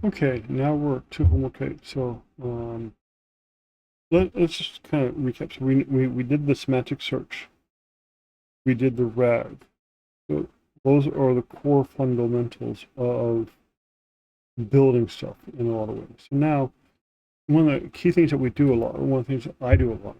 Okay, now we're to homework 8. So let's just kind of recap. So we did the semantic search. We did the RAG. So those are the core fundamentals of building stuff in a lot of ways. So now, one of the key things that we do a lot, one of the things that I do a lot,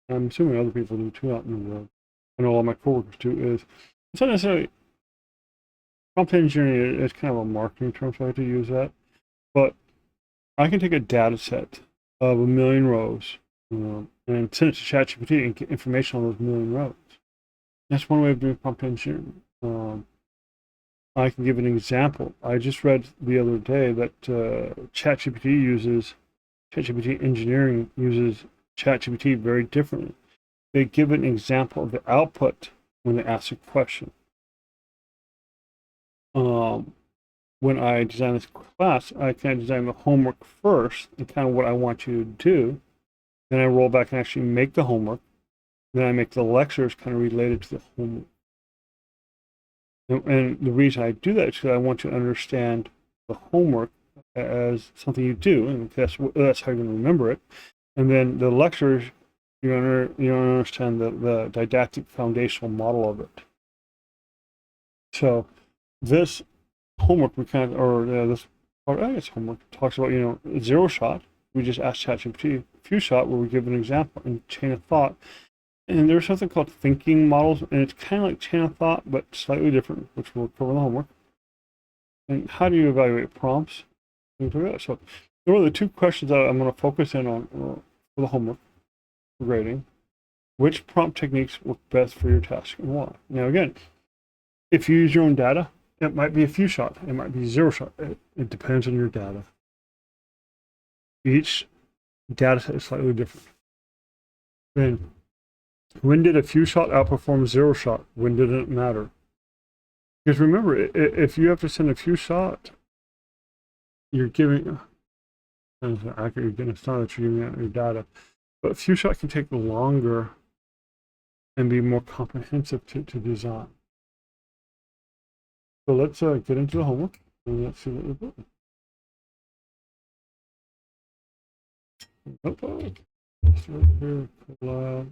I'm assuming other people do too out in the world, I know all my coworkers do, is it's not necessarily prompt engineering is kind of a marketing term, so I have to use that. But I can take a data set of 1,000,000 rows and send it to ChatGPT and get information on those 1,000,000 rows. That's one way of doing prompt engineering. I can give an example. I just read the other day that ChatGPT engineering uses ChatGPT very differently. They give an example of the output when they ask a question. When I design this class, I kind of design the homework first and kind of what I want you to do. Then I roll back and actually make the homework. Then I make the lectures kind of related to the homework. And the reason I do that is because I want you to understand the homework as something you do, and that's how you're going to remember it. And then the lectures, you understand the didactic foundational model of it. So this homework we kind of, or this part, I guess homework talks about, zero shot. We just ask ChatGPT. Few shot, where we give an example and chain of thought. And there's something called thinking models, and it's kind of like chain of thought, but slightly different, which we'll cover in the homework. And how do you evaluate prompts? So there are the two questions that I'm going to focus in on for the homework, for grading. Which prompt techniques work best for your task and why? Now, again, if you use your own data, it might be a few shot, it might be zero shot. It depends on your data. Each data set is slightly different. Then, when did a few shot outperform zero shot? When did it matter? Because remember, if you have to send a few shot, you're giving, it's not that you're giving out your data, but a few shot can take longer and be more comprehensive to design. So let's get into the homework and let's see what we're doing. Right here, Colab.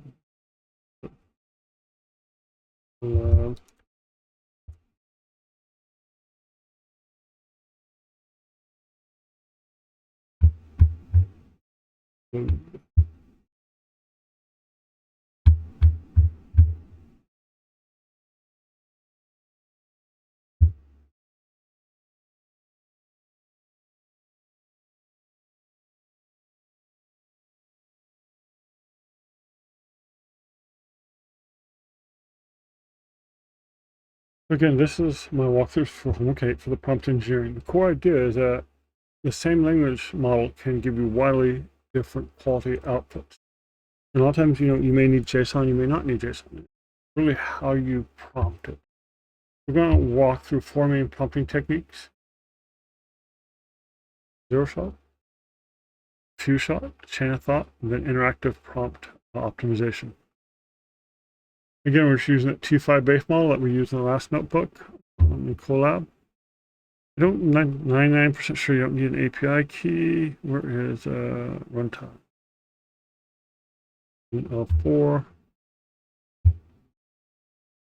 Again, this is my walkthrough for homework 8 for the prompt engineering. The core idea is that the same language model can give you widely different quality outputs. And a lot of times, you may need JSON, you may not need JSON. It's really how you prompt it. We're going to walk through 4 main prompting techniques. Zero shot, few shot, chain of thought, and then interactive prompt optimization. Again, we're just using that T5 base model that we used in the last notebook in Colab. I don't 99% sure you don't need an API key. Where is runtime? L4.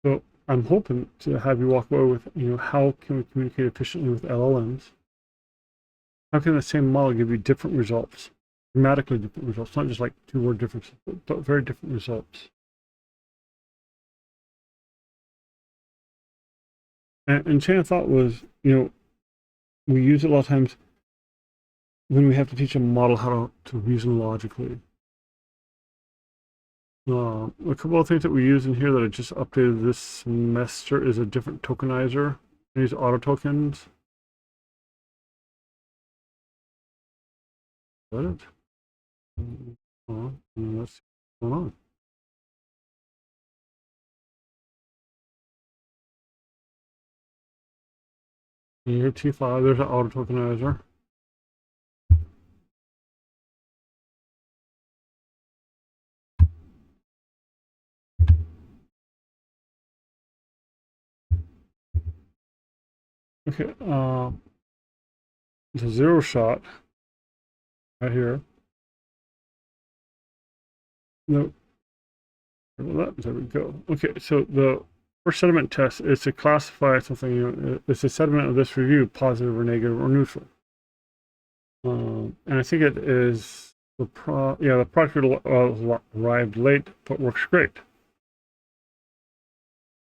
So I'm hoping to have you walk away with, how can we communicate efficiently with LLMs? How can the same model give you different results, dramatically different results, not just like 2-word differences, but very different results? And chain of thought was, we use it a lot of times when we have to teach a model how to reason logically. A couple of things that we use in here that I just updated this semester is a different tokenizer. I use auto tokens. Is that it? Let's see what's going on. And here T5, there's an auto tokenizer. Okay, the zero shot right here. No, there we go. Okay, so the first sediment test is to classify something. It's a sediment of this review, positive or negative or neutral. And I think it is the product arrived late, but works great.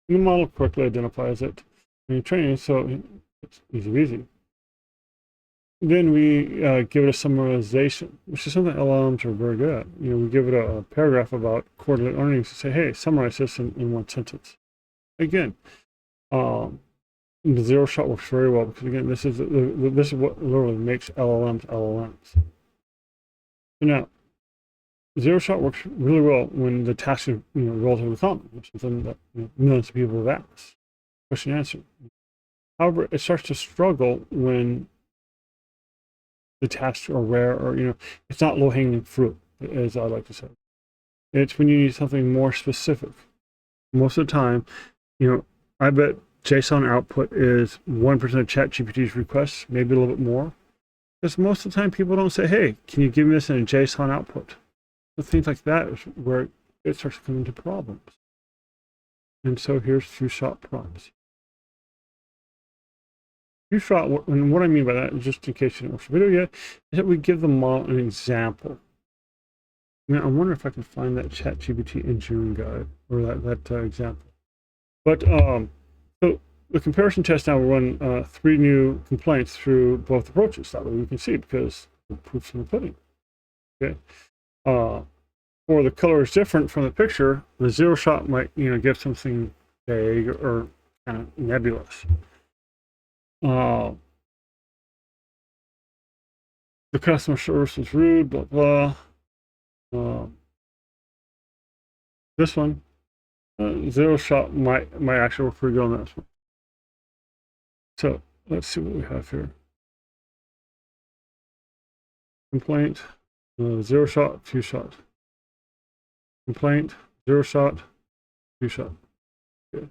And the model correctly identifies it when you train, so it's easy. Then we give it a summarization, which is something LLMs are very good at. We give it a paragraph about quarterly earnings and say, hey, summarize this in one sentence. Again, the zero shot works very well because, again, this is what literally makes LLMs LLMs. So now, zero shot works really well when the task is relatively common, something that millions of people have asked, question and answer. However, it starts to struggle when the tasks are rare, or it's not low-hanging fruit, as I like to say. It's when you need something more specific. Most of the time, I bet JSON output is 1% of ChatGPT's requests, maybe a little bit more. Because most of the time, people don't say, hey, can you give me this in a JSON output? So things like that is where it starts to come into problems. And so here's few-shot prompts. Few-shot, and what I mean by that, just in case you don't watch the video yet, is that we give the model an example. I wonder if I can find that ChatGPT engineering guide, or that example. But so the comparison test now will run 3 new complaints through both approaches. That way we can see, because the proof's in the pudding. Okay. For the color is different from the picture, the zero shot might give something vague or kind of nebulous. The customer service was rude, blah blah. This one, zero shot might actually work pretty good on this one. So let's see what we have here. Complaint, zero shot, few shot. Complaint, zero shot, few shot. Okay.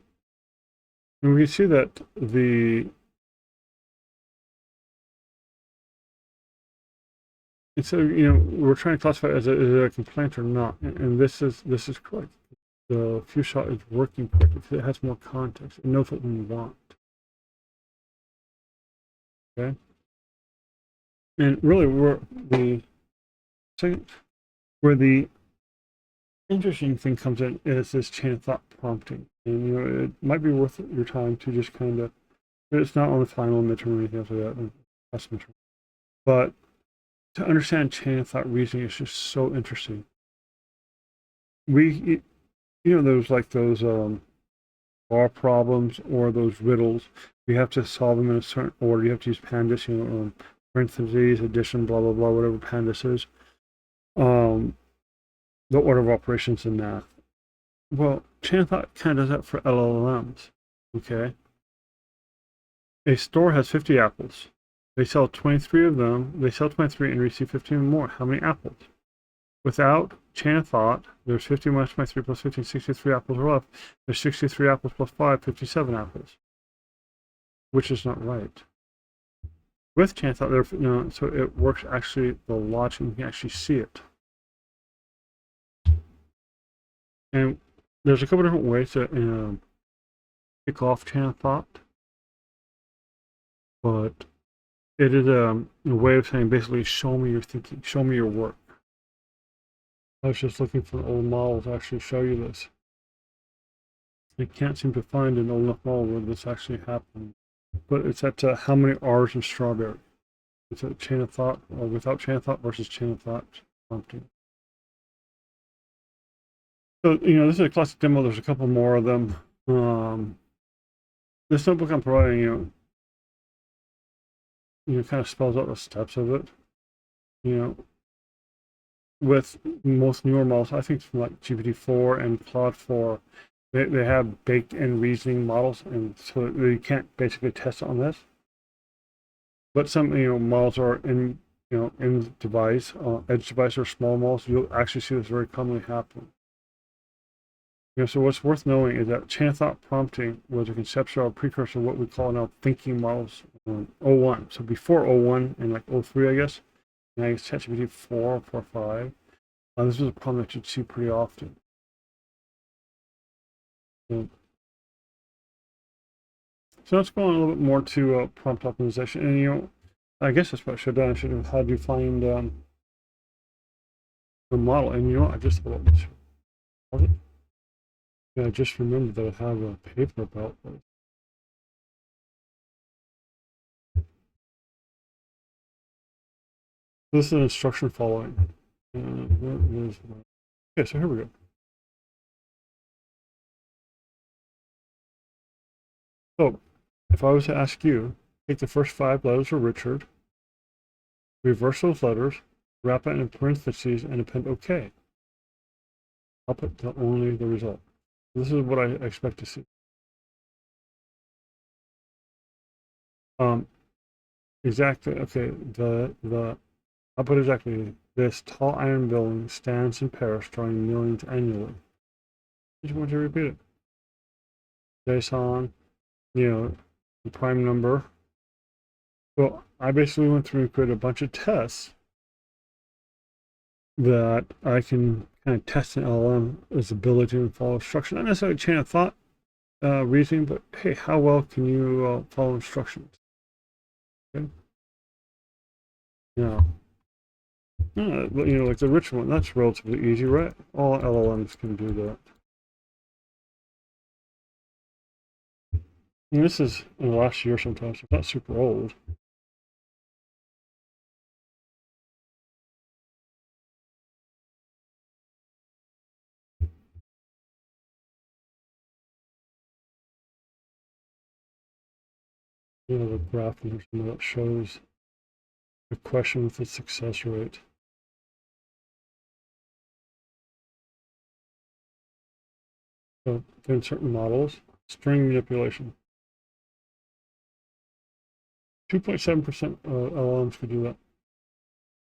And we can see that so we're trying to classify it as a complaint or not, and this is correct. The few shot is working correctly because it has more context. It knows what we want. Okay. And really, where the interesting thing comes in is this chain of thought prompting, and it might be worth your time to just kind of. It's not on the final midterm or anything else like that, last midterm, but to understand chain of thought reasoning is just so interesting. There's like those bar problems or those riddles. We have to solve them in a certain order. You have to use pandas, parentheses, addition, blah blah blah, whatever pandas is. The order of operations in math. Well, chain of thought kind of does that for LLMs. Okay. A store has 50 apples. They sell 23 of them. They sell 23 and receive 15 more. How many apples? Without chain of thought, there's 50 minus 23 plus 15, 63 apples are left. There's 63 apples plus 5, 57 apples. Which is not right. With chain of thought, so it works actually, the logic, you can actually see it. And there's a couple different ways to kick off chain of thought. But it is a way of saying, basically, show me your thinking, show me your work. I was just looking for an old model to actually show you this. I can't seem to find an old enough model where this actually happened. But it's at how many R's in strawberry. It's a chain of thought, or without chain of thought versus chain of thought prompting. So, this is a classic demo. There's a couple more of them. This notebook I'm providing, kind of spells out the steps of it. With most newer models, I think from like GPT-4 and Claude 4, they have baked-in reasoning models, and so you can't basically test on this. But some models are in in device, edge device, or small models. You'll actually see this very commonly happen. So what's worth knowing is that chain of thought prompting was a conceptual precursor of what we call now thinking models '01. So before '01 and like '03, I guess. And I guess ChatGPT 4, 4, 5. This was a problem that you'd see pretty often. So let's go on a little bit more to prompt optimization. And I guess that's what I should have done. I should have had you find the model. And I just thought this. Yeah, I just remembered that I have a paper about this. This is an instruction following. Okay, so here we go. So, if I was to ask you, take the first 5 letters of Richard, reverse those letters, wrap it in parentheses, and append OK. I'll put only the result. This is what I expect to see. Exactly. Okay. I'll put exactly this tall iron building stands in Paris, drawing millions annually. I just want to repeat it. JSON, the prime number. Well, I basically went through and created a bunch of tests that I can kind of test an LLM's ability to follow instructions. Not necessarily chain of thought reasoning, but hey, how well can you follow instructions? Okay. Now, like the rich one, that's relatively easy, right? All LLMs can do that. And this is in the last year sometimes, it's not super old. The graph here that shows the question with the success rate. So in certain models, string manipulation. 2.7% of LLMs could do that.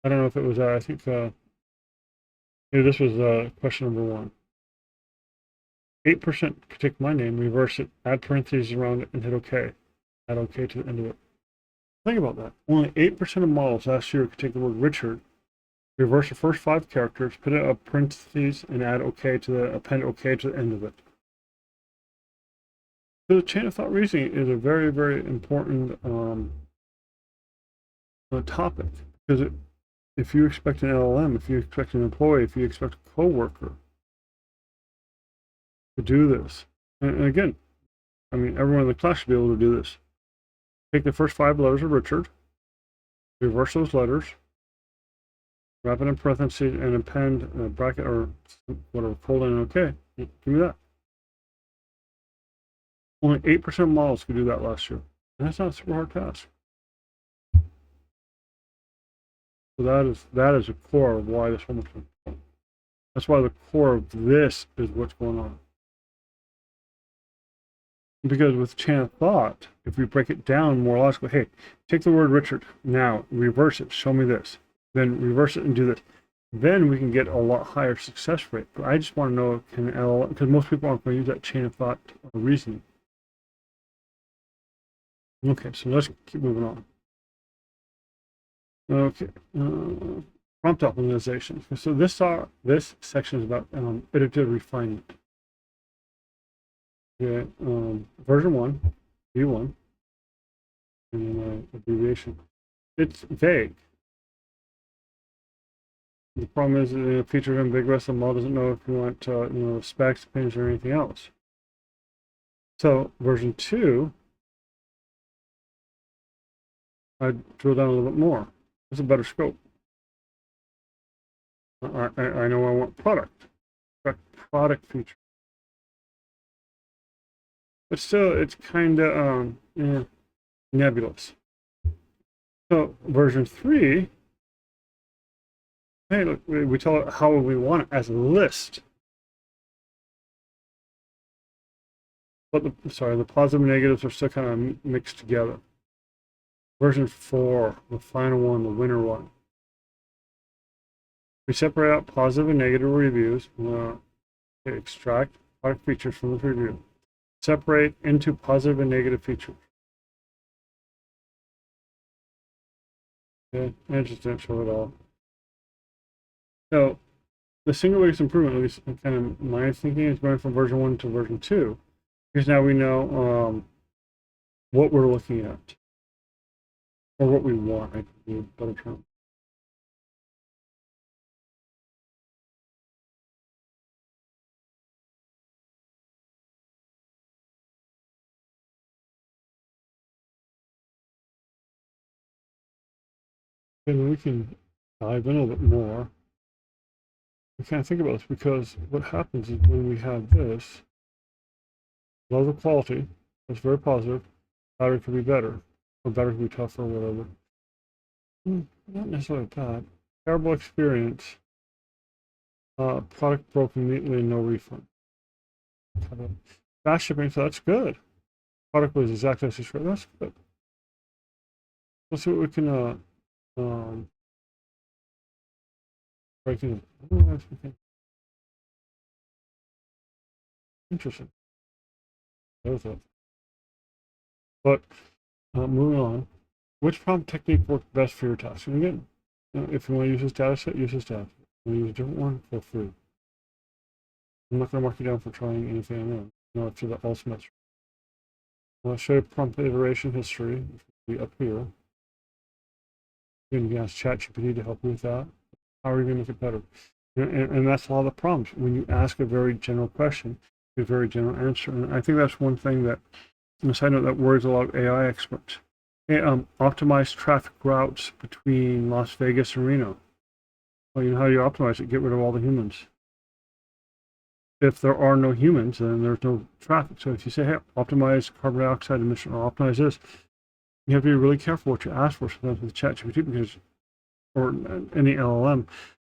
I don't know if it was that. I think this was question number 1. 8% could take my name, reverse it, add parentheses around it, and hit OK. Add OK to the end of it. Think about that. Only 8% of models last year could take the word Richard, reverse the first 5 characters, put it up parentheses, and add OK to the append OK to the end of it. So the chain of thought reasoning is a very, very important topic, because if you expect an LLM, if you expect an employee, if you expect a coworker to do this, and again, I mean, everyone in the class should be able to do this. Take the first 5 letters of Richard, reverse those letters, wrap it in parentheses, and append a bracket or whatever, colon, and OK. Give me that. Only 8% of models could do that last year. And that's not a super hard task. So that is the core of why this one was. That's why the core of this is what's going on. Because with chain of thought, if we break it down more logically, hey, take the word Richard now, reverse it, show me this, then reverse it and do this. Then we can get a lot higher success rate. But I just want to know, because most people aren't going to use that chain of thought reasoning. Okay, so let's keep moving on. Okay, prompt optimization. So this section is about iterative refinement. Okay, version 1, V1, and then abbreviation. It's vague. The problem is the feature is ambiguous. The model doesn't know if you want specs, opinions, or anything else. So version 2, I drill down a little bit more. It's a better scope. I know I want product feature. But still, it's kind of nebulous. So version 3, hey, look, we tell it how we want it as a list. But the positive and negatives are still kind of mixed together. Version 4, the final one, the winner one. We separate out positive and negative reviews. Extract product features from the preview. Separate into positive and negative features. Okay, and just don't show it all. So the single biggest improvement, at least kind of my thinking, is going from version 1 to version 2, because now we know what we're looking at, or what we want, I think would be a better term. And we can dive in a little bit more. We can't think about this because what happens is when we have this, low the quality, that's very positive. Battery could be better, or battery could be tougher, or whatever. Not necessarily bad. Terrible experience. Product broke immediately, no refund. Fast shipping, so that's good. Product was exactly as described. That's good. Let's see what we can break in. Interesting. There's it. But moving on, which prompt technique worked best for your task? And again, if you want to use this data set, use this data set. If you want to use a different one, feel free. I'm not going to mark you down for trying anything I know. No, it's the all semester. I'll show you prompt iteration history, which will be up here. You can ask ChatGPT to help you with that. How are you going to make it better? And that's a lot of the problems. When you ask a very general question, a very general answer. And I think that's one thing that, on a side note, that worries a lot of AI experts. Hey, optimize traffic routes between Las Vegas and Reno. Well, you know how you optimize it? Get rid of all the humans. If there are no humans, then there's no traffic. So if you say, hey, optimize carbon dioxide emission or optimize this, you have to be really careful what you ask for sometimes with ChatGPT because, or any LLM,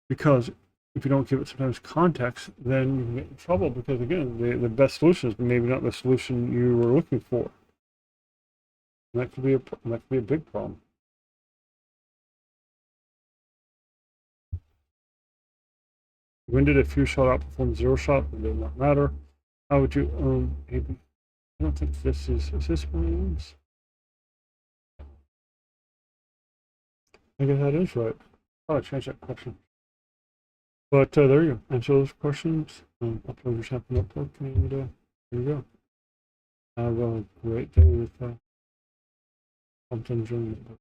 because if you don't give it sometimes context, then you can get in trouble because, again, the best solution is maybe not the solution you were looking for. And that could be a big problem. When did a few shot outperform zero shot? It does not matter. How would you own AB? I don't think this is this Williams? I guess that is right. Oh, I changed that question. But there you go. Answer those questions. Upload your sample notebook, and there you go. Have a great day with something.